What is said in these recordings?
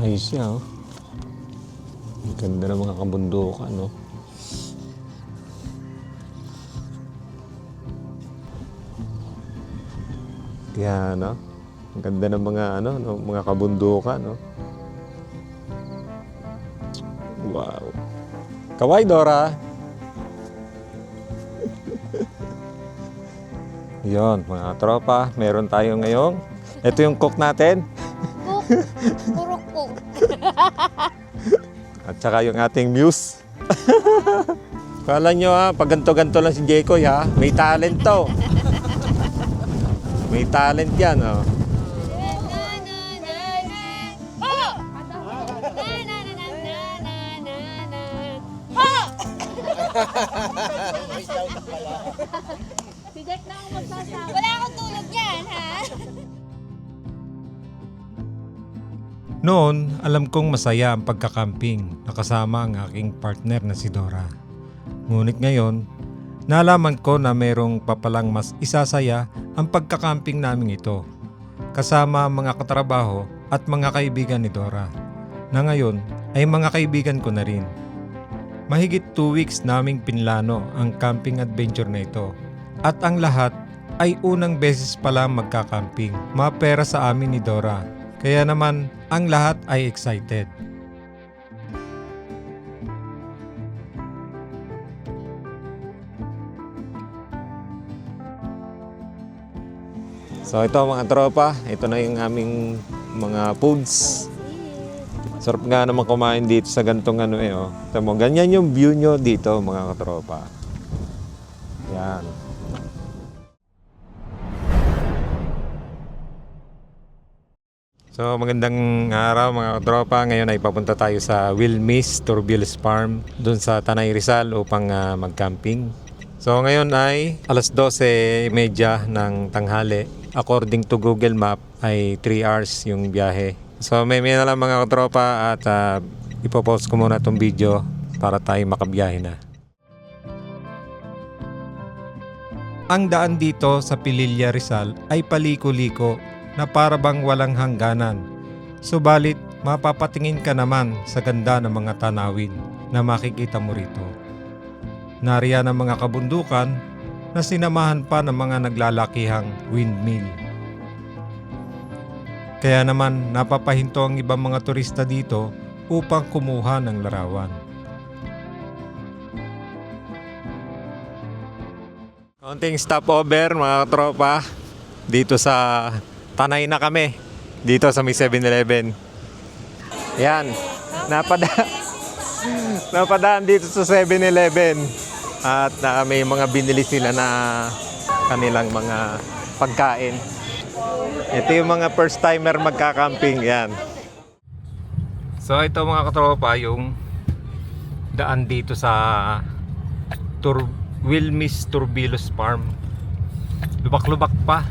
Ayos siya, oh. Ang ganda ng mga kabundukan, no? Yan, no? Ang ganda ng mga, no, mga kabundukan, no? Wow. Kawai, Dora. Yon, mga tropa, meron tayo ngayong. Ito yung cook natin. Cook. Puro cook. At saka yung ating muse. Kala nyo ha, pag ganto-ganto lang si Jekoy ha, may talent to. May talent yan, oh. Si Jack na ako magsasabi. Wala akong tulog yan, ha? Noon, alam kong masaya ang pagkakamping nakasama ang aking partner na si Dora. Ngunit ngayon, nalaman ko na mayroong papalang mas isasaya ang pagkakamping namin ito. Kasama ang mga katrabaho at mga kaibigan ni Dora, na ngayon ay mga kaibigan ko na rin. Mahigit 2 weeks naming pinlano ang camping adventure na ito. At ang lahat ay unang beses pa lang magkakamping. Mapera sa amin ni Dora. Kaya naman, ang lahat ay excited. So ito mga tropa, ito na yung aming mga foods. Sarap nga naman kumain dito sa gantong ano eh. Oh. Ito mo, ganyan yung view nyo dito mga katropa. Yan. So magandang araw mga katropa. Ngayon ay papunta tayo sa Wilmis Turbiles Farm dun sa Tanay Rizal upang mag-camping. So ngayon ay alas 12:30 ng tanghali. According to Google Map ay 3 hours yung biyahe. So may na lang mga katropa at ipopost ko muna itong video para tayo makabiyahe na. Ang daan dito sa Pililla Rizal ay paliko-liko na para bang walang hangganan. Subalit mapapatingin ka naman sa ganda ng mga tanawin na makikita mo rito. Nariyan ang mga kabundukan na sinamahan pa ng mga naglalakihang windmill. Kaya naman napapahinto ang ibang mga turista dito upang kumuha ng larawan. Konting stopover mga katropa. Dito sa Tanay na kami. Dito sa may 7-Eleven. Yan. Napadaan dito sa 7-Eleven. At may mga binili sila na kanilang mga pagkain. Ito yung mga first timer magkakamping. Yan. So ito mga katropa yung daan dito sa Wilmis Turbiles Farm. Lubak-lubak pa.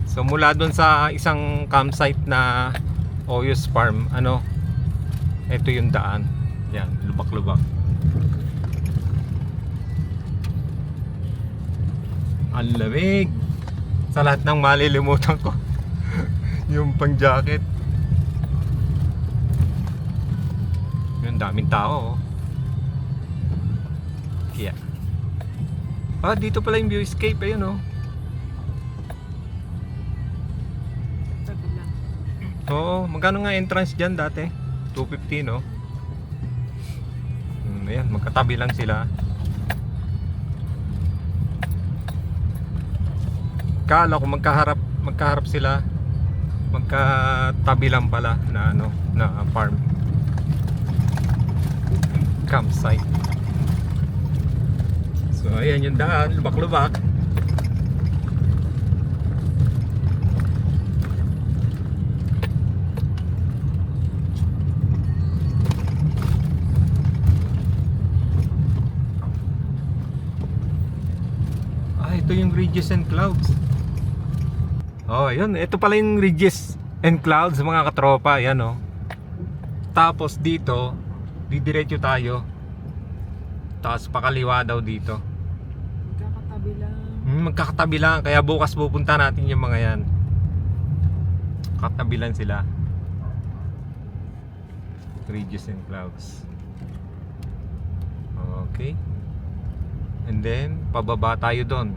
So mula doon sa isang campsite na Oyos Farm, ito yung daan. Yan, lubak-lubak. Ang lamig. Sa lahat ng malilimutan ko yung pang jacket. Yung daming tao, oh. Yeah. Dito pala yung viewscape, ayun, oh. Oo, magkano nga entrance dyan dati? 250, no? Ayan, magkatabi lang sila. Kala ko magkaharap sila. Magkatabi lang pala na na farm. Campsite. So ayan yung daan, lubak-lubak. Ito yung Ridges and Clouds. Oh, yun. Ito pala yung Ridges and Clouds mga katropa. Yan, oh. Tapos dito, didiretso tayo. Tapos pakaliwa daw dito. Magkakatabi lang. Magkakatabi lang. Kaya bukas pupunta natin yung mga yan. Katabi lang sila. Ridges and clouds. Okay. And then, pababa tayo doon.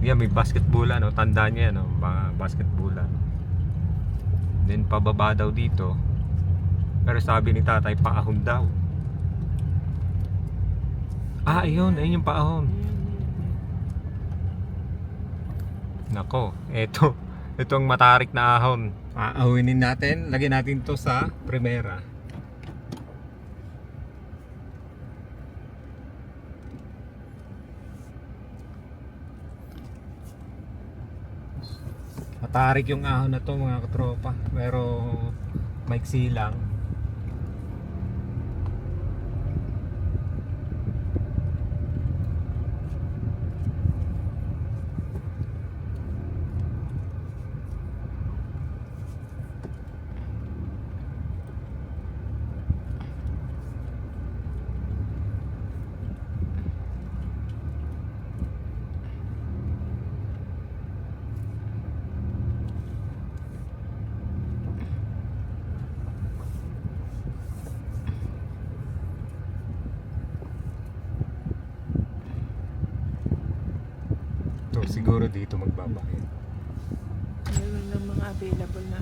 Yan, may basketballan, no? Tandaan niya yan, no? Basketballan. Then, pababa daw dito. Pero sabi ni tatay, paahon daw. Ayun yung paahon. Nako, ito ang matarik na ahon. Aahawinin natin, lagyan natin to sa primera. Matarik yung ahon na to mga katropa, pero maiksi lang. So, siguro dito magbabahin. Meron ng mga available na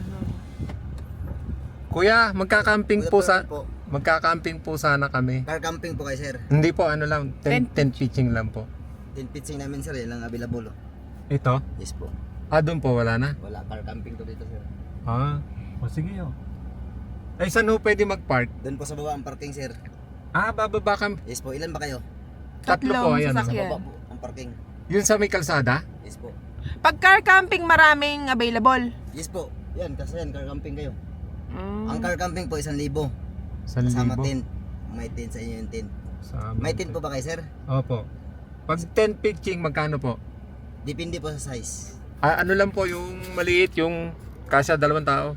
Kuya, magkakamping po sa po. magkakamping po sana kami. Car camping po kayo, sir. Hindi po ano lang, tent pitching lang po. Tin pitching namin, sir. Yan lang available. Oh. Ito? Yes po. Doon po wala na. Wala car camping to dito, sir. O sige Ay, saan ho pwede mag-park? Doon po sa baba ang parking, sir. Bababa ka. Yes po. Ilan ba kayo? Tatlo po, Tatlong ayan. Sa sasakyan. baba po ang parking. Yun sa may kalsada? Yes po. Pag car camping, maraming available. Yes po. Yan, kasi yan, car camping kayo. Mm. Ang car camping po, 1,000. 1,000. Kasama tent. May tent sa inyo yung tent. May tent po ba kayo, sir? Opo. Pag tent pitching, magkano po? Depende po sa size. Ano lang po, yung maliit, yung kasya 2 tao?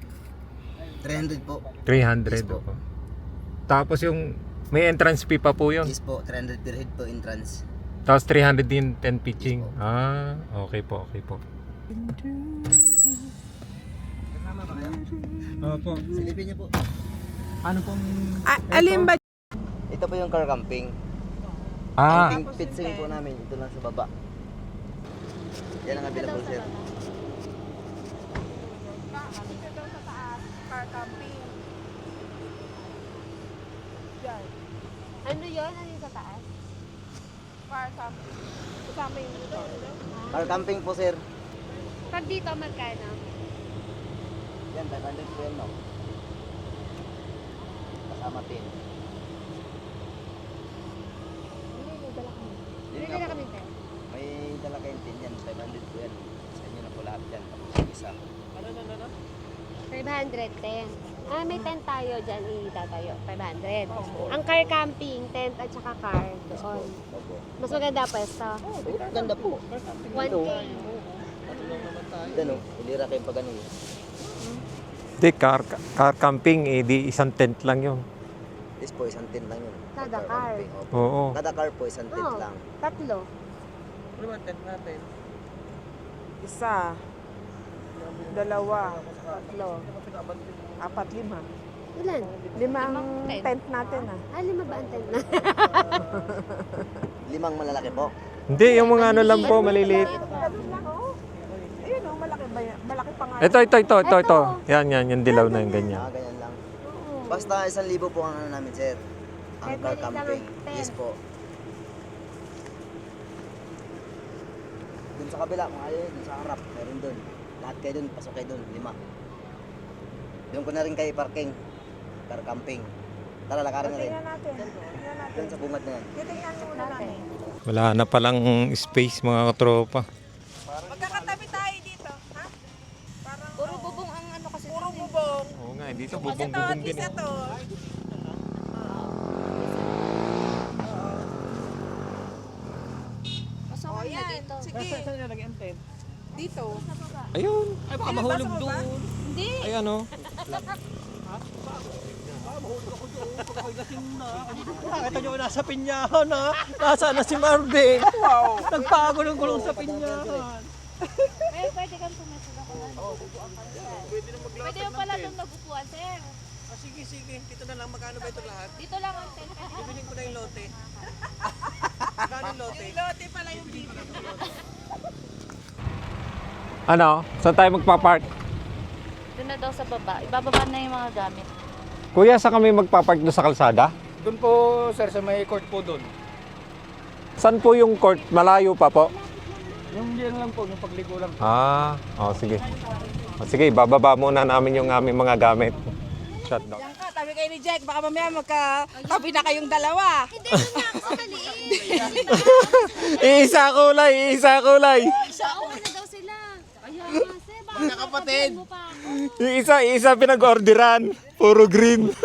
300 po. 300 Yes po. po. Tapos yung may entrance fee pa po yun. Yes po. 300 per head po entrance. Tapos 300 din tent pitching. Okay po, okay po. Kasama ba kayo? Opo. Silipin niyo po. Ano pong Alin ba? Ito po yung car camping. Camping pitching po namin. Ito lang sa baba. Yan ang available, sir. Car camping. Yan. Ano yun? Ano yung sa taas? Car camping. Kasama yung motor. Car camping po, sir. Pag dito, magkano? Yan, 500 po yan, no? Kasama tin. Bili na kami tayo. May dala kayong tin yan, 500 po yan. Sa inyo na po lahat yan. Tapos yung isa. 510. May tent tayo dyan, itatayo. 500. Ang car camping, tent at saka car doon. Opo. Mas maganda pwesto. Ganda po. 1K. Yan, no? Ilira kayong pag ano. Di, car camping, di isang tent lang yun. This po, isang tin lang yun. Kada car. camping, opo. Oo. Kada car po, isang tin Oo. lang. Tatlo. Ano ba tent natin? Isa. Dalawa. Tatlo. 4, 5. Ilan? 5 ang tent natin ah. 5 ba ang tent na? 5 malalaki po. Hindi, yung mga ano lang po, maliliit. Ayun oh, malaki ba yan? Malaki pa nga. Ito. Yan, yung dilaw na yung ganyan. Ganyan lang. Basta 1,000 po ang ano namin, sir. Ang Kahit car maliit lang ang camping. tent. Yes po. Dun sa kabila, mga ayun, dun sa harap, meron dun. Lahat kayo dun, pasok kayo dun, 5. Doon ko na rin kayo parking. Car camping. Tara, lakarin na rin. Tingnan natin. Tingnan natin. Doon sa bungad na yan. Titingnan muna natin. Wala na palang space mga katropa. Magkakatabi tayo dito, ha? Parang Puro bubong ang ano kasi. puro bubong. Oo nga, dito Kasi to, bubong-bubong at din. least ito. Pasok Oh, na yan. dito. Sige. Saan nilagay ang tent? Dito. Ayun. Ay, baka mahulog doon. Hindi. Ay ano. Nakita nyo nasa pinyahan ha? Nasaan na si Marvin? Wow! Nagpagulong-gulong sa pinyahan. May pwede kang pumesto na kung ano. Pwede na maglatag Pwede yung pala itong nagupuan, sir. Sige, sige. Dito na lang. Magkano ba ito lahat? Dito lang ang tent. Bibiling ko na yung lote. Magkano yung lote? Lote pala yung dito. Ano? Saan tayo magpapark? Doon na daw sa baba. Ibababa na yung mga gamit. Kuya, saan kami magpapark doon sa kalsada? Doon po, sir, sa may court po doon. Saan po yung court? Malayo pa po? Yung yan lang po, yung pagligo lang. Sige. Sige, bababa muna namin yung aming mga gamit. Shut down. Yan ka, tabi kayo ni Jack. Baka mamaya magka-tabi na kayong dalawa. Hindi, doon na ako sa maliit. Iisa kulay, iisa kulay. Pauwi na daw sila. Kaya nga, sir, baka kapatid. mo pa ako. Yung isa pinag-orderan. Puro green.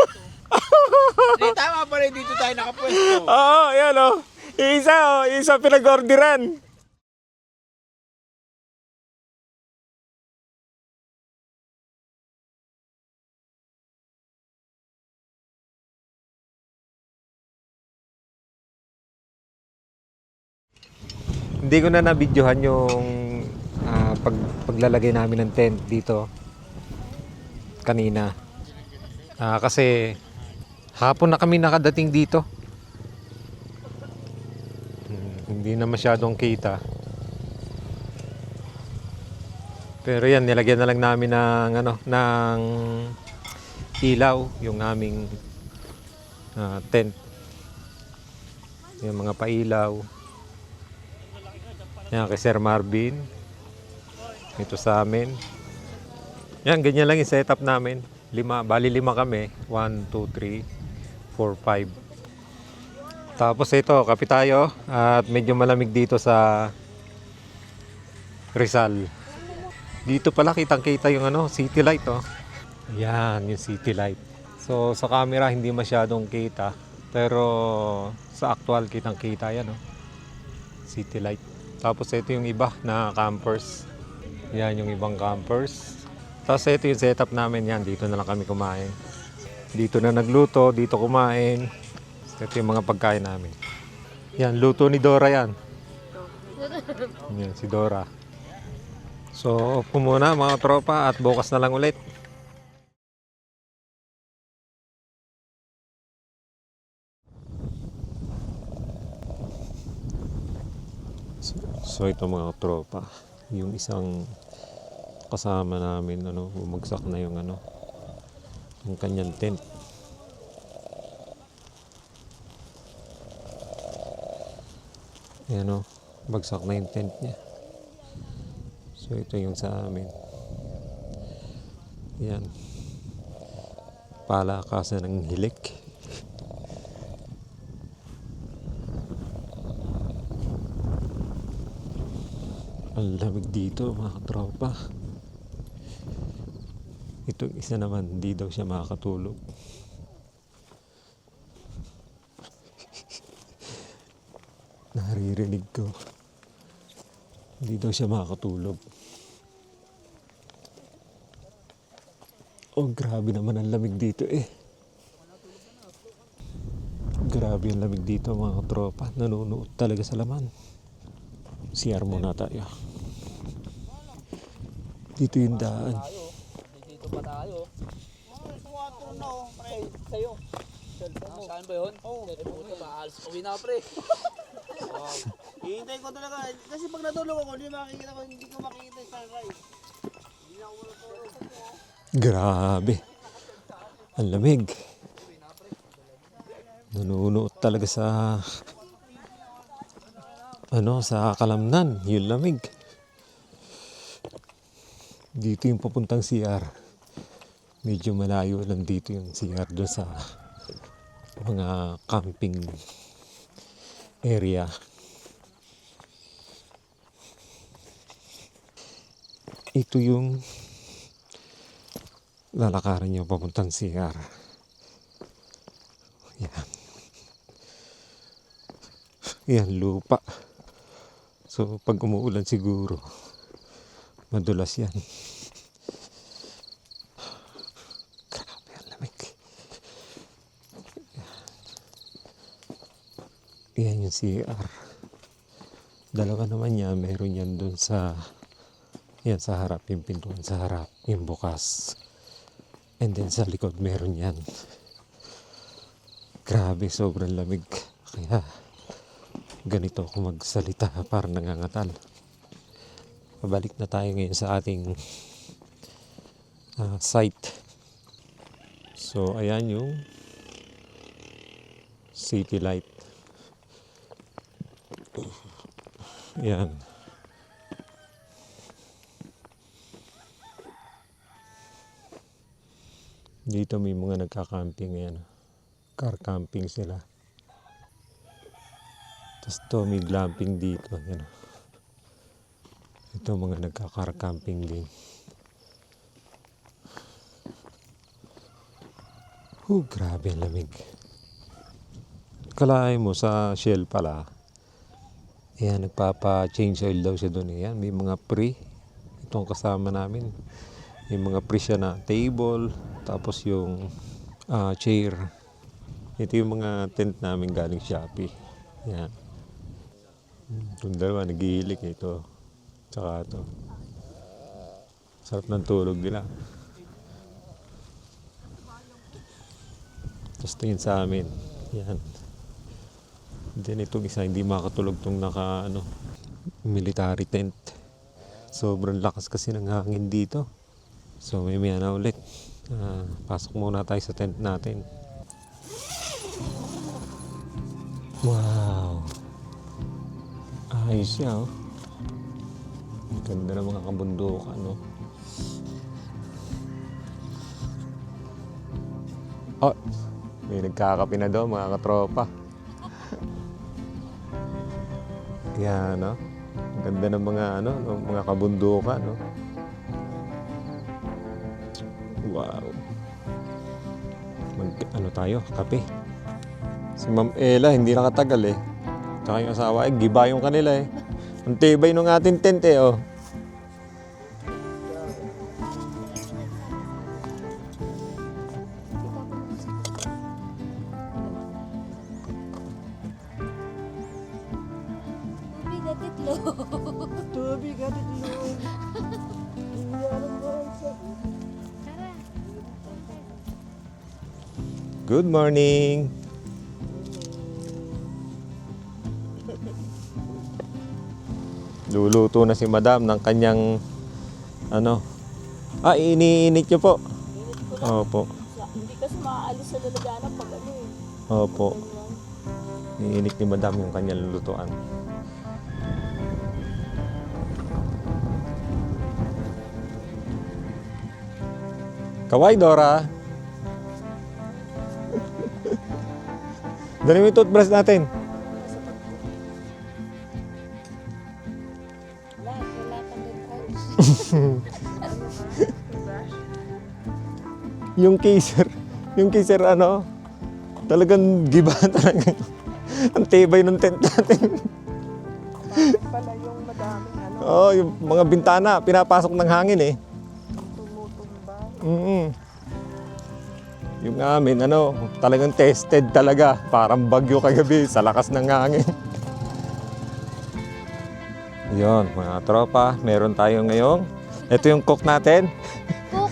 Di, tama pa rin dito tayo nakapwesto. Oo, yan o. Isa pinag-orderan. Hindi ko na nabidyohan yung paglalagay namin ng tent dito kanina. Kasi hapon na kami nakadating dito. Hindi na masyadong kita. Pero yan, nilagyan na lang namin ng ilaw yung aming tent. Yung mga pailaw. Yan, kay Sir Marvin. Ito sa amin. Yan, ganyan lang yung setup namin. Bali 5 kami. 1, 2, 3, 4, 5. Tapos ito, kape tayo. At medyo malamig dito sa Rizal. Dito pala kitang-kita yung city light. Oh. Yan, yung city light. So sa camera hindi masyadong kita. Pero sa actual kitang-kita yan. Oh. City light. Tapos ito yung iba na campers. Yan yung ibang campers. Tapos ito yung setup namin yan. Dito na lang kami kumain. Dito na nagluto, dito kumain. Ito yung mga pagkain namin. Yan, luto ni Dora yan. Yan, si Dora. So, off ko muna mga tropa at bukas na lang ulit. So ito mga tropa, yung isang kasama namin bumagsak na yung yung kanyang tent. Yan bagsak na yung tent niya. So ito yung sa amin. Yan. Palakasan ng hilik. Ang lamig dito mga tropa. Itong isa naman, hindi daw siya makakatulog. Naririnig ko. Hindi daw siya makakatulog. Oh, grabe naman ang lamig dito eh. Grabe ang lamig dito mga tropa. Nanunuot talaga sa laman. CR muna tayo. Dito yung daan. Dito pa tayo. Pre, sa'yo. Saan ba yun? Oo. Puta, maalas. Uwi na, pre. Hihintay ko talaga. Kasi pag natulog ako, hindi ko makikita yung sunrise. Grabe. Ang lamig. Nanunuot talaga sa sa kalamnan, yung lamig. Dito yung papuntang CR. Medyo malayo lang dito yung CR doon sa mga camping area. Ito yung lalakaran niyo papuntang CR. Yan. Yan, lupa. So, pag umuulan siguro, madulas yan. Grabe, ang lamig. Yan yung CR. Dalawa naman yan, meron yan dun sa Yan sa harap, yung pintuan sa harap, yung bukas. And then sa likod meron yan. Grabe, sobrang lamig. Kaya ganito ako magsalita, parang nangangatal. Pabalik na tayo ngayon sa ating site. So ayan yung city light. Yan. Dito may mga nagka-camping, yan. Car camping sila. Tapos to may glamping dito, yan. Ito mga nagka-car camping din. Grabe ang lamig. Kalahin mo sa Shell pala. Ayan, nagpapa-change oil daw siya doon. Ayan, may mga pre. Itong kasama namin. May mga pre siya na table. Tapos yung chair. Ito yung mga tent namin galing Shopee. Ayan. Itong dalawa, naghihilik ito. Tsaka ito. Sarap ng tulog nila. Tapos tingin sa amin. Yan. Then itong isa, hindi makatulog itong military tent. Sobrang lakas kasi ng hangin dito. So may na ulit. Pasok muna tayo sa tent natin. Wow! Ayos siya, oh. Ganda ng mga kabundukan, no? Oh! May nagkakape na daw, mga katropa. Yan, no? Ganda ng mga kabundukan, no? Wow. Tayo, kape. Si Ma'am Ella, hindi nakatagal eh. Tsaka yung asawa, giba yung kanila eh. Ang tibay ng ating tent eh, oh. Tubig at itlog. Good morning! Luluto na si Madam ng kanyang iniinit niyo po. Opo. Hindi kasi maaalis sa lalagyanan pag Opo. Iniinit ni Madam yung kanyang lulutuan. Kaway, Dora. Dali mo yung toothbrush natin. Wala pang toothbrush. Yung kisser talagang giba talaga. Ang tibay ng tent natin. Pala yung madaming Oo, yung mga bintana, pinapasok ng hangin eh. tumutumba. Yung amin, talagang tested talaga. Parang bagyo kagabi sa lakas ng hangin. Yun, mga tropa, meron tayo ngayong. Ito yung cook natin. Cook.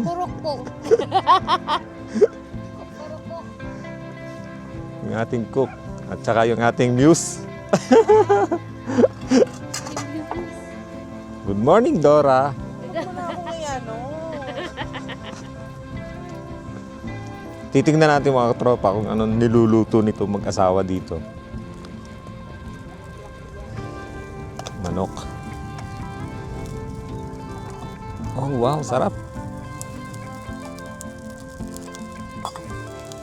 Purok cook. Purok cook. Yung ating cook. At saka yung ating muse. Good morning, Dora. Titingnan natin mga katropa kung anong niluluto nito mag-asawa dito. Manok. Oh, wow, sarap.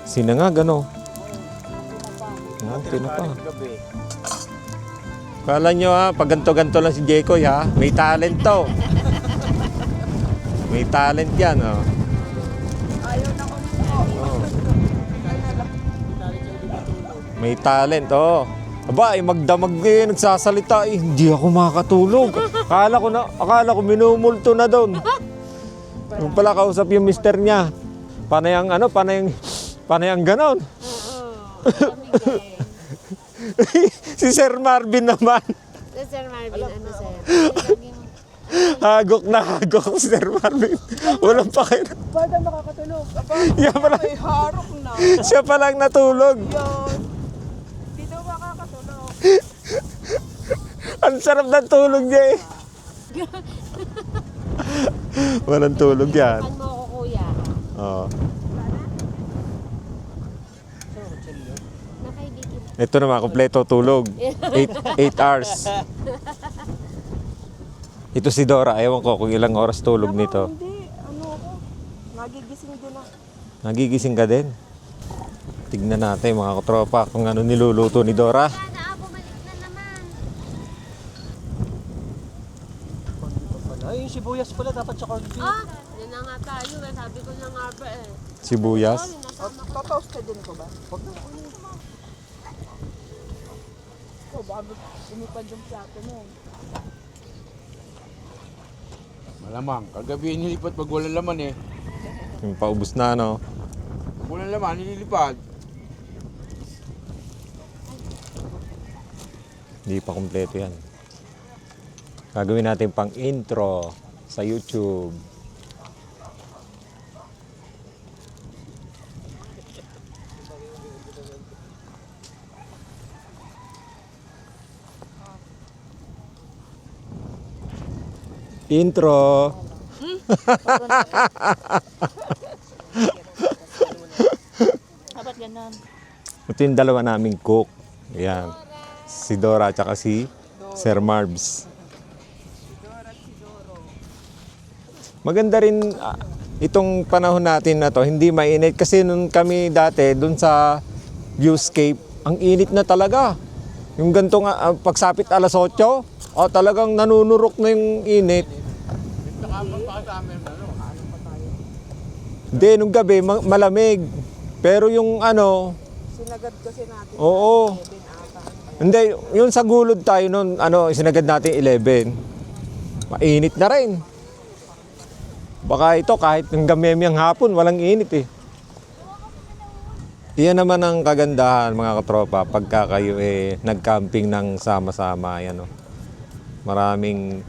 Sinangag, tinapa. Kala nyo pag ganto-ganto lang si Jekoy may talent to. May talent yan, May talent, Aba, magdamag nagsasalita hindi ako makakatulog. Akala ko minumulto na doon. Yung pala kausap yung mister niya. Panayang ganon. Si Sir Marvin naman. Sir Marvin, sa'yo? Hagok na hagok si Sir Marvin. Walang pakiram. Bada makakatulog. Aba, Yan pala. may harok na. Siya pa lang natulog. Yun. Dito makakatulog. Ang sarap ng tulog niya eh. Walang tulog yan. Saan mo ako, kuya? Oo. Nakaibigin. Ito naman, kompleto tulog. 8 hours. Ito si Dora. Ewan ko kung ilang oras tulog nito. Hindi, ano ako. Nagigising din ako. Nagigising ka din. Tignan natin mga katropa kung ano niluluto ni Dora. Sana, bumalik na naman. Ay, yung sibuyas pala dapat sa corned beef. Ah, yan na nga tayo. Sabi ko na nga ba eh. Sibuyas. Totoasted din ko ba? Huwag na. Oh, baka umipad yung plato mo. Malamang, kagabi nilipad pag walang laman eh. Yung paubos na no. Pag walang laman, nililipad. Hindi pa kompleto yan. Gagawin natin pang intro sa YouTube. Intro. Dapat ganun. Ito yung dalawa naming cook. Ayan. Si Dora at saka si Sir Marbs. Maganda rin itong panahon natin na to, hindi mainit. Kasi nung kami dati, dun sa viewscape, ang init na talaga. Yung ganito nga, pagsapit alas 8, talagang nanunurok na yung init. Hindi, nung gabi, malamig. Pero yung ano, Sinagad kasi natin. oo. Hindi, yung sa gulod tayo nun, sinagad natin 11. Mainit na rin. Baka ito, kahit hanggang memyang hapon, walang init eh. Iyan naman ang kagandahan mga katropa pagka kayo nag-camping ng sama-sama. Yan, maraming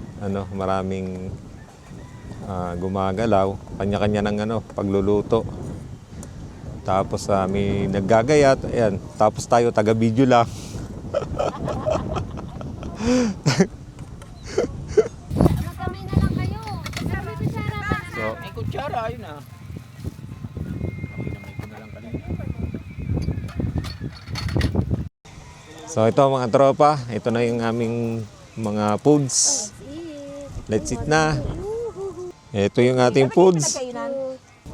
gumagalaw, kanya-kanya ng pagluluto. Tapos may naggagayat, ayan. Tapos tayo taga-video lang. Magkamay na lang kayo. Sabi ko sa harapan. So, May kutsara, ayun ah. so ito mga tropa, ito na yung aming mga foods. Let's eat na. Ito yung ating foods.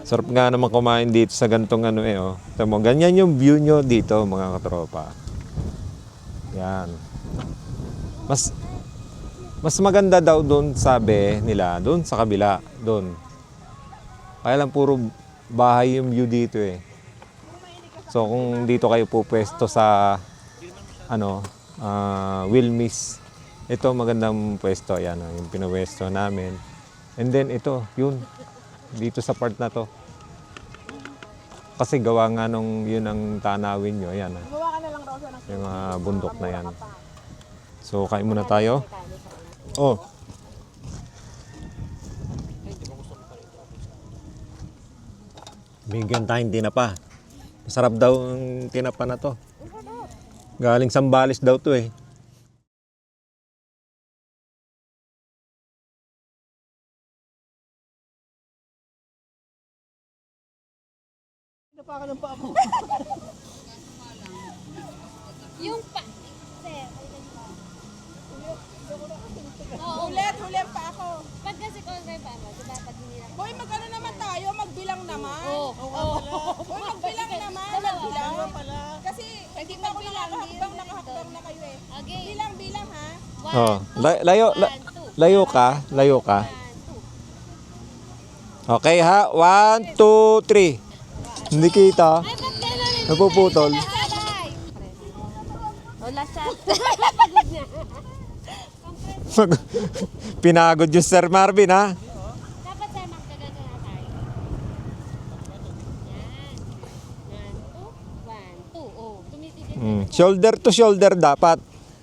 Sarap nga naman kumain dito sa gantong Ito mo, ganyan yung view nyo dito mga katropa. Yan. Mas maganda daw doon, sabi nila, doon sa kabila, doon. Kaya lang puro bahay yung view dito eh. So kung dito kayo pupwesto sa Wilmis, ito magandang pwesto, yan yung pinwesto namin. And then ito, yun, dito sa part na to. Kasi gawa nga nung yun ang tanawin nyo, yan Gawa ka na lang raw sa ng yung mga bundok na yan. So kain muna tayo. Oh. Bigyan tayong tinapa. Masarap daw ang tinapa na to. Galing Sambales daw to eh. Napakan ng paa mo. Yung pa... Ulit pa ako. Pag kasi convert pa mo, diba pag hindi na... Boy, mag-ano naman tayo? Magbilang naman. Oo. Boy, magbilang naman. Magbilang. Kasi hindi pa ako nakahakbang na kayo eh. Okay. Bilang ha. Oh, layo ka. Okay ha, 1, 2, 3. Hindi kita. Napuputol. Wala siya. Pinagod yung Sir Marvin ha. Dapat tayo magkagano na tayo. Yan. 1, 2. Oh, tumitigil. Shoulder to shoulder dapat.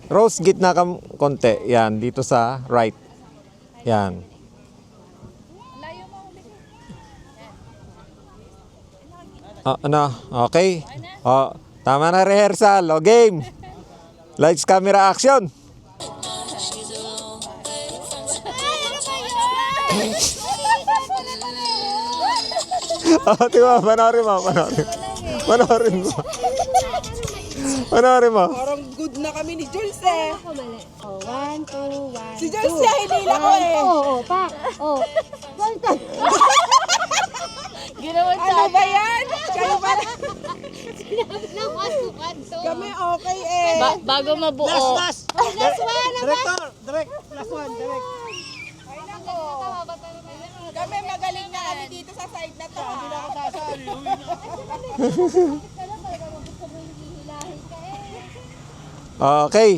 Rose, gitna ka konti. Yan, dito sa right. Yan. Ano? Okay. Tama na rehearsal. O, game. Lights, camera, action. Tingnan mo, panoorin mo. Panoorin mo. Parang good na kami ni Jules eh. Ako mali. Oh, 1, 2, 1, Si Jules siya, hindi lang ko eh. pa. Oh. Ginawan Ano ba yan? Kayo ba? Sinabi ng 1, 2, 1, 2. Kami okay eh. Bago mabuo. Last. Last one. Director. Direct. Last one. Direct. Ay nako. Kami magaling na kami dito sa side na to. Hindi na ako sasali. Uwi na. Okay.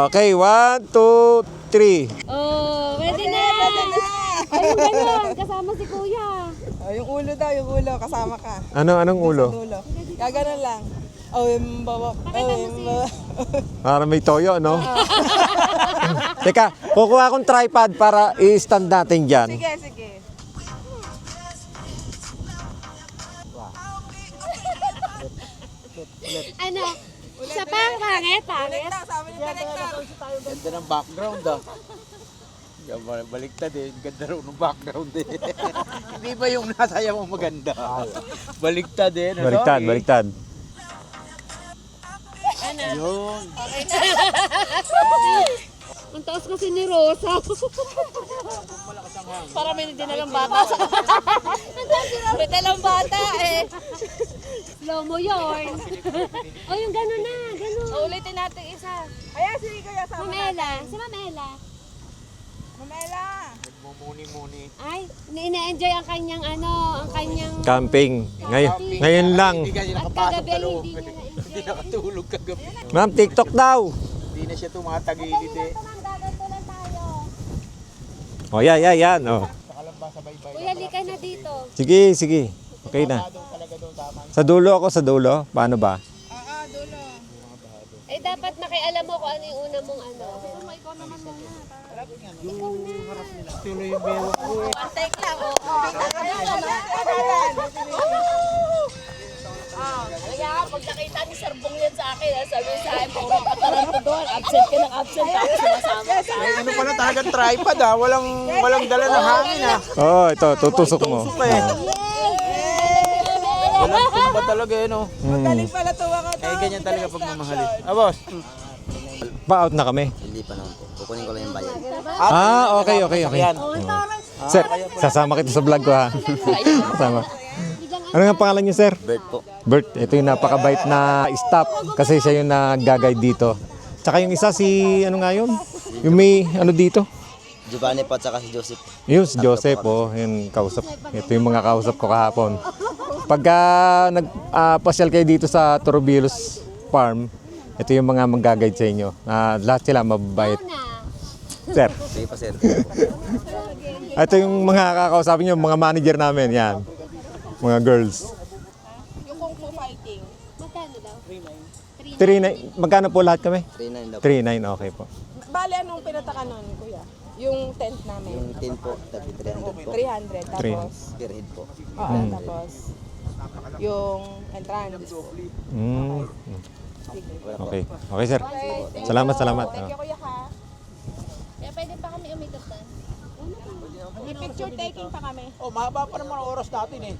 Okay, 1, 2, 3. Oh, pwede na. Pwede na. Ayun, ganun. Kasama si kuya. Oh, yung ulo daw, yung ulo. Kasama ka. Anong ulo? Dulo. Gaganon lang. Oh, yung baba. Oh, yung baba. Para may toyo, no? Teka, kukuha akong tripod para i-stand natin dyan. Sige, sige. Ano? Isa pa, pangit. Ulit daw, sabi ni Director. Ganda ng background ah. Baliktad eh. Ganda raw ng background eh. Hindi ba yung nasaya mo maganda? Baliktad eh. Ano? Baliktad. Yun. Ang taas kasi ni Rosa. Para may dinalang bata. May dalang bata eh. Slow mo yun. Oh, yung gano'n na. Gano'n. Ulitin natin isa. Ayan, sige kuya, sama Mamela. Si Mamela. Mamela. Nagmumuni-muni. Ay, ina-enjoy ang kanyang ang kanyang... Camping. Ngayon lang. Hindi kasi At nakapasok kagabi sa ay loob. hindi niya na-enjoy. Hindi nakatulog kagabi. Ma'am, TikTok daw. Hindi na siya tumatagilid eh. Gagantulan tayo. O, yan. O. Kuya, lika na dito. Sige. Okay na. Sa dulo ako, sa dulo. Paano ba? Dulo. Eh, dapat nakialam mo kung ano yung una mong ano. Ikaw naman muna. Tuloy yung bewang ko eh. One take lang. Kaya pag nakita ni Sir Bong yan sa akin, sabi sa akin, puro pataranto doon, absent ka ng absent, tapos sumasama sa akin. Ano pala talagang tripod ah. Walang dala ng hangin ah. Oh, ito, tutusok mo. Tusok eh. Walang tumba talaga eh no. Galing pala tuwa ka Eh ganyan talaga pag mamahalin. Ah boss. Pa-out na kami. Hindi pa naman po. Kukunin ko lang yung bayad. Okay. Yan. Sir, sasama kita sa vlog ko ha. Sasama. Ano nga pangalan niyo, sir? Bird po. Bert, ito yung napakabait na staff kasi siya yung nag-guide dito. Tsaka yung isa si, ano nga yun? Yung may, ano dito? Giovanni po at saka si Joseph. Yung si Joseph, oh, yung kausap. Ito yung mga kausap ko kahapon. Pagka nagpasyal kayo dito sa Torobilos Farm, ito yung mga mag-guide sa inyo. Lahat sila mababait. Sir, Sige pa sir. ito yung mga kakausapin nyo, mga manager namin, yan. Mga girls. Yung kung fu fighting. Magkano daw? 3.9, magkano po lahat kami? 3.9 daw po. 3.9, okay po. Bale, anong pinataka nun, kuya? Yung tent namin. Yung 10 po, tabi 300 po. 300, tapos, Per head po. oo, tapos, yung entrance. Mm. Sige. Okay. Okay, sir. Salamat. Thank you, kuya, ha? Kaya pwede pa kami umikot doon. May picture taking pa kami. Oh, mahaba pa naman ang oras natin eh.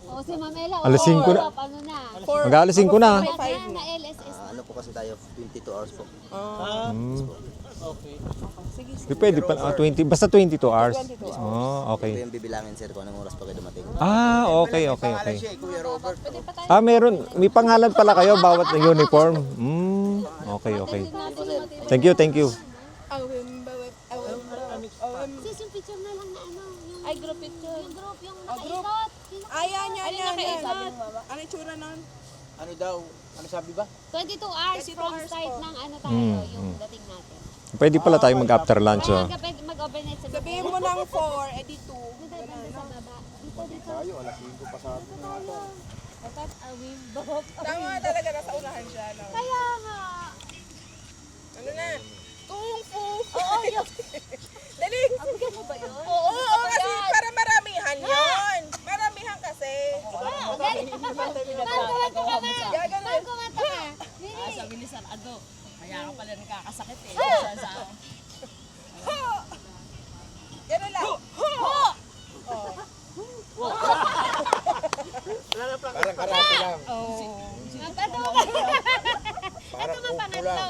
O, si Mamela. Alas 5 na. Ano na? Mag-alas 5 na. Na LSS. Ano po kasi tayo, 22 hours po. Pwede pa, 20, basta 22 hours. Oh, Ito okay. yung bibilangin sir kung anong oras pa kayo dumating. Okay. Kuya Robert. Meron, may pangalan pala kayo bawat uniform. Okay. Thank you. Sis, yung picture na lang na ano. Yung, Ay, group picture. yung group, yung nakaikot. Ayan. Ano yung tsura nun? Ano daw? Ano sabi ba? 22 hours 22 from hours start po. ng ano tayo, yung dating natin. Pwede pala tayo mag-after lunch. Kaya Oh. mag-overnight sa Sabihin mo ng 4, edi 2. Dito, sa baba. Dito. Tayo, alas 5 pa sa atin. Dapat awim bok. Tama talaga, nasa unahan siya. No? Kaya nga. Ano na? Kung fu! Oo, yun. Dali! Ang ganda ba yun? Oo, kasi para marami sabi ni Sir Ado. Kaya ka pala nagkakasakit eh. Ganun lang. Parang karate lang. Ito nga pangatlo.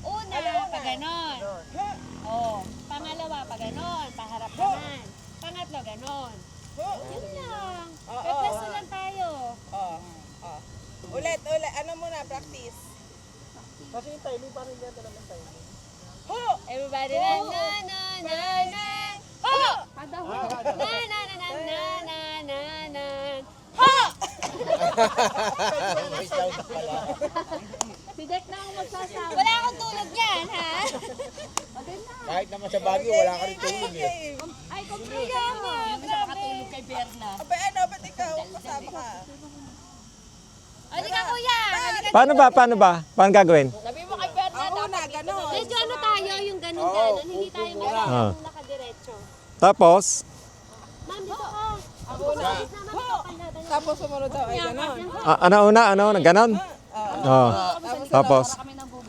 Una, pag ganon. Pangalawa, pag ganon. Paharap naman. Pangatlo, ganon. Yun lang. Pwesto lang tayo. Ulit. Ano muna, practice. Kasi yung timing parang hindi natin naman timing. Everybody na na na na na. Ho! Na na na na na na na na. Ho! Si Dek na ang magsasabi. Wala akong tulog yan, ha? Kahit naman sa Baguio, wala ka rin tulog eh. Ay, kumpiya mo. Hindi siya makatulog kay Berna. Ba't ikaw? Kasama ka. Halika kuya. Halika. Paano ba? Paano gagawin? Sabi mo kay Berna, Ako na, dapat ganon. Medyo ano tayo, yung ganun. Hindi tayo masyadong nakadiretso. Tapos, Ma'am, dito ka. Ako na. Tapos sumunod daw ay ganon. ano una, ganon? Oh. Tapos,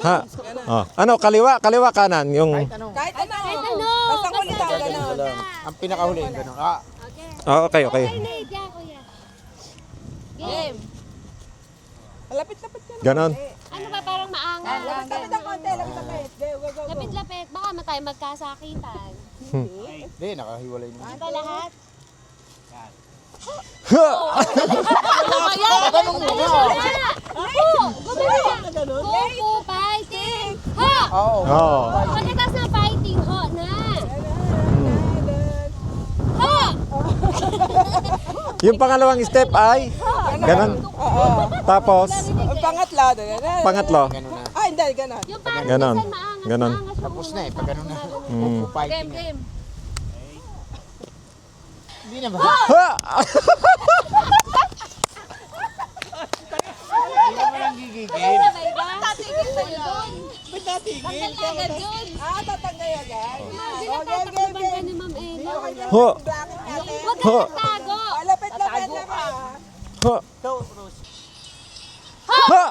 ha? Oh. Ano, kaliwa, kanan, yung... Kahit ano. Ano? Basta ko ikaw ganon. Ang pinakahuli, ganun. Okay. Oh, okay. Okay na, yan kuya. Game. Lapit-lapit ka na. Ganon. Ano ba, parang maangas? Lapit ang konti, lapit. Go. Lapit-lapit, baka tayo magkasakitan. Hindi, nakahiwalay naman. Ano ba lahat? Ha! Kuku, fighting! Ha! Oo. Oh. Pagkatas ng fighting, ho na! Ha! Yung pangalawang step ay ganon. Tapos, Ang pangatlo, ganon. pangatlo, Ganun na. Ah, hindi, ganon. Yung parang Ganon. minsan maangas. Ganon. maangas yung Tapos na eh, ulo. pag ganun na. Mm. Fighting na. Hindi na ba? Ha! Hindi naman ang gigigil. Sabay ba? Tatigil tayo doon. Ba't natigil? Tanggal agad yun. Tatangay agad. Hindi na tatakban ka ni Ma'am Elo. Ho! Bakit natin? Huwag ka Ho! nagtago. Lapit-lapit na ka. Ha! Ha!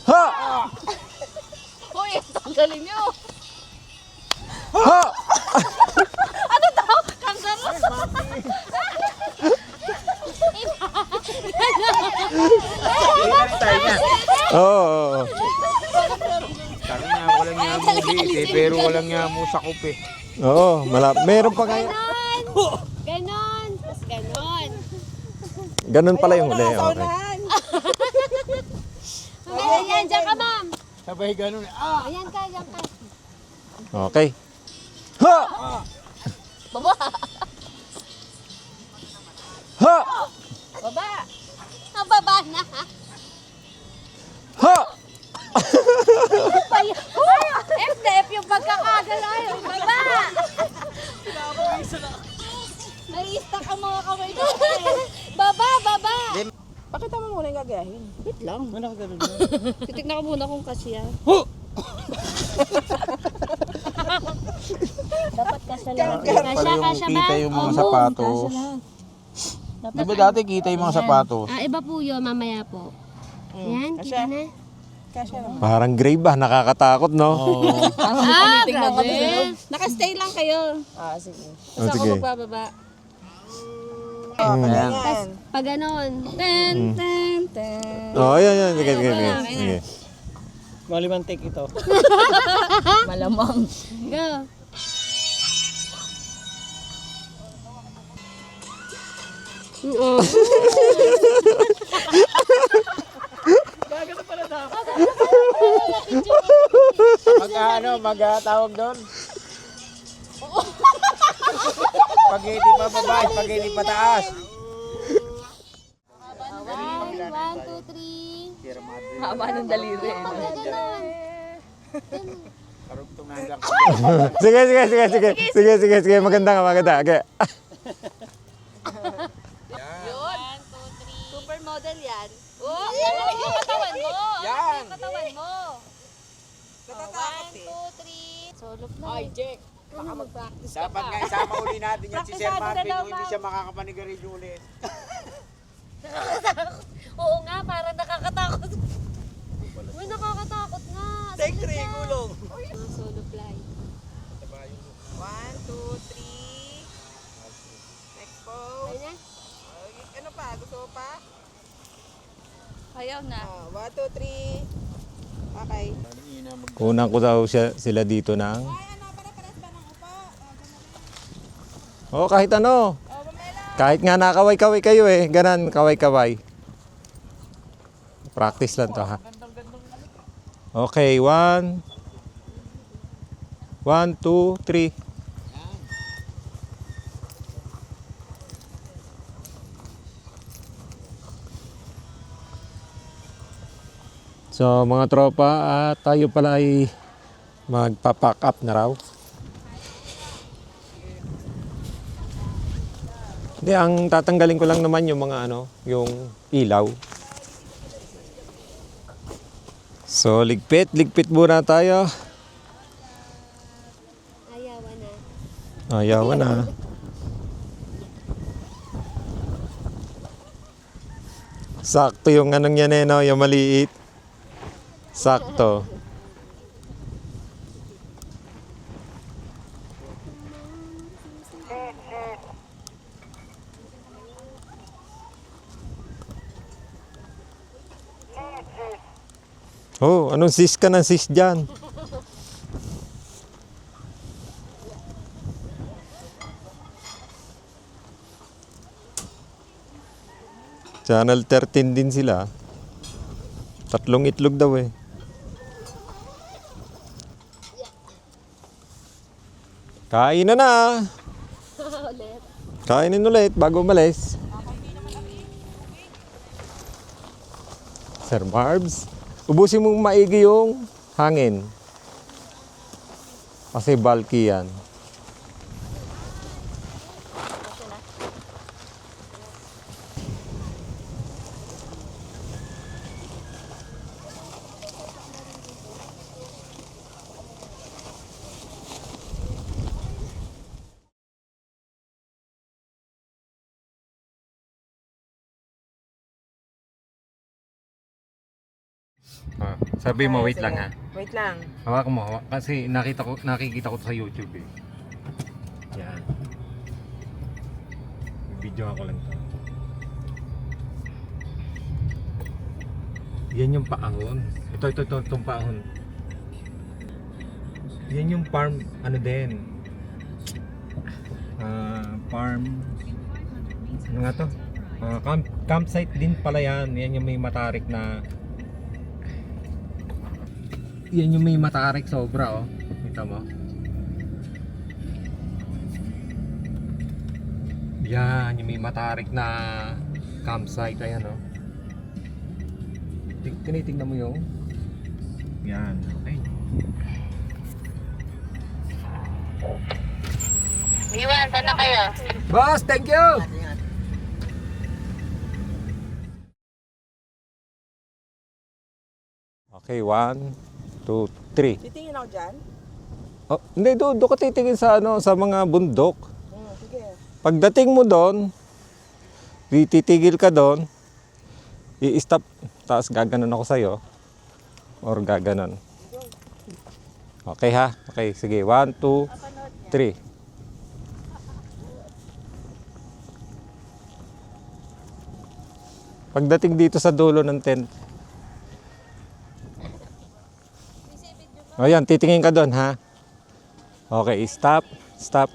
Ha! Hoy, ang galing nyo. Ha! Oo. Sabi nga, walang nga mo eh, pero walang nga mo sakop eh. Oo, meron pa ngayon. Ganon. Ganon. Tapos ganon. Ganun pala yung huli. Okay. Saunahan. Mamaya yan, dyan ka ma'am. Sabay ganun eh. Ah! Ayan ka, yan ka. Okay. Ha! Baba. Ha! Baba. Ang baba na. Ha! FDF yung pagkakagalaw. Baba! Nai-stuck ang mga kamay ko. Baba! Pakita mo muna yung gagayahin. Wait lang. Titignan ko muna kung kasya. Dapat kasya lang. Kasya kita yung mga sapatos. Di ba dati kita yung mga sapatos? Iba po yun, mamaya po. Ayan, kita na. Kasya naman. Parang grave ba? Nakakatakot, no? Grabe. Nakastay lang kayo. Sige. Oh, sige. Bababa. Mm. Pag ganon. Ten. Oh, yan. Sige. Malimang take ito. Malamang. Go. Oo. Mag-tawag doon? Spaghetti pa baba, spaghetti pataas. 1, 2, 3. Haba ng daliri. Pag ganon. Karugtong na hanggang Sige. Maganda. Okay. 1, 2, 3. Supermodel yan. Oh, yung katawan mo. Yan. Yung katawan mo. Natatakot 1, eh. 2, 3. Solo fly. Ay, Jack. Baka mag-practice ka Dapat pa. nga isama uli natin yan si Sir Praktisado na Marvin daw, kung hindi siya makakapanigarilyo ulit. Oo nga, parang nakakatakot. Uy, nakakatakot nga. Take Saglit 3, lang. gulong. Solo fly. 1, 2, 3. Next pose. Ayun na. Ano pa? Gusto mo pa? Ayaw na. 1, 2, 3. Okay. Kunan ko daw sila dito ng... Oo, kahit ano. Kahit nga nakaway-kaway kayo eh. Ganan, kaway-kaway. Practice lang to ha. Okay, 1, 2, 3. So mga tropa, tayo pala ay magpa-pack up na raw. Hindi, ang tatanggalin ko lang naman yung mga yung ilaw. So ligpit muna tayo. Ayawan na. Ayawan na. Sakto yung anong yan eh, no? Yung maliit. Sakto. Oh, anong sis ka ng sis dyan? Channel 13 din sila. 3 itlog daw eh. Kain na! Ulit. Kainin ulit bago umalis. Sir Marbs, ubusin mong maigi yung hangin. Kasi bulky yan. Sabi mo, wait lang ha. Wait lang. Hawakan mo, kasi nakikita ko to sa YouTube eh. Yan. Video ako lang to. Yan yung paahon. Itong paahon. Yan yung farm, ano din. Farm, ano nga to? Campsite din pala yan. Yan yung may matarik na... Yan yung may matarik sobra oh. Kita mo? Yan yung may matarik na campsite. Ayan oh. Tinitingnan mo yung yan, okay. Iwan, saan na kayo? Boss, thank you! Okay, 1, 2, 3. Titingin ako dyan. Oh, hindi, doon ka titingin sa sa mga bundok. Sige. Pagdating mo doon, titigil ka doon, i-stop, tapos gaganon ako sa'yo. Or gaganon. Okay ha? Okay, sige. 1, 2, 3. Pagdating dito sa dulo ng tent, ayan, titingin ka doon ha? Okay, stop, stop.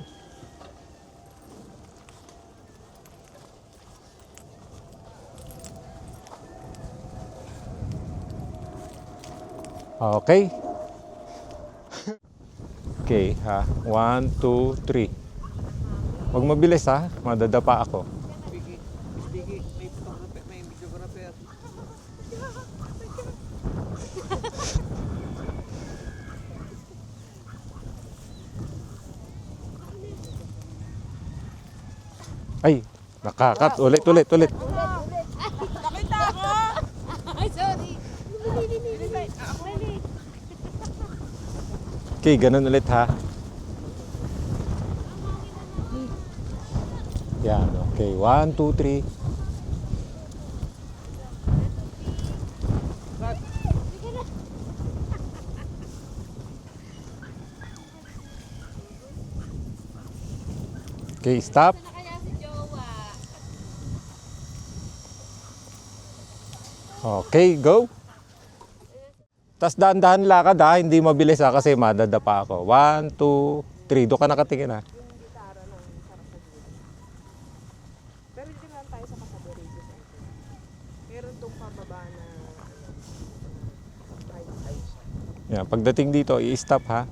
Okay. Okay ha. 1, 2, 3. Huwag mabilis ha. Madadapa ako. May videographer. Ay, nakakat. Ulit. Nakita ako! Ay, sorry. Okay, ganun ulit ha. Yan, okay. 1, 2, 3. Okay, stop. Na kaya si Jowa? Okay, go. Tas dahan-dahan lakad ha, hindi mabilis ha kasi madadapa ako. 1, 2, 3. Doon ka nakatingin ha. Yung gitara ng Sarasaguli. Pero dito lang tayo sa Casaberes. Meron tong pababa na right side. Yan, pagdating dito, i-stop ha.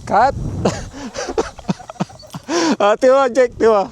Cut! Tiwa, Jack, tiwa.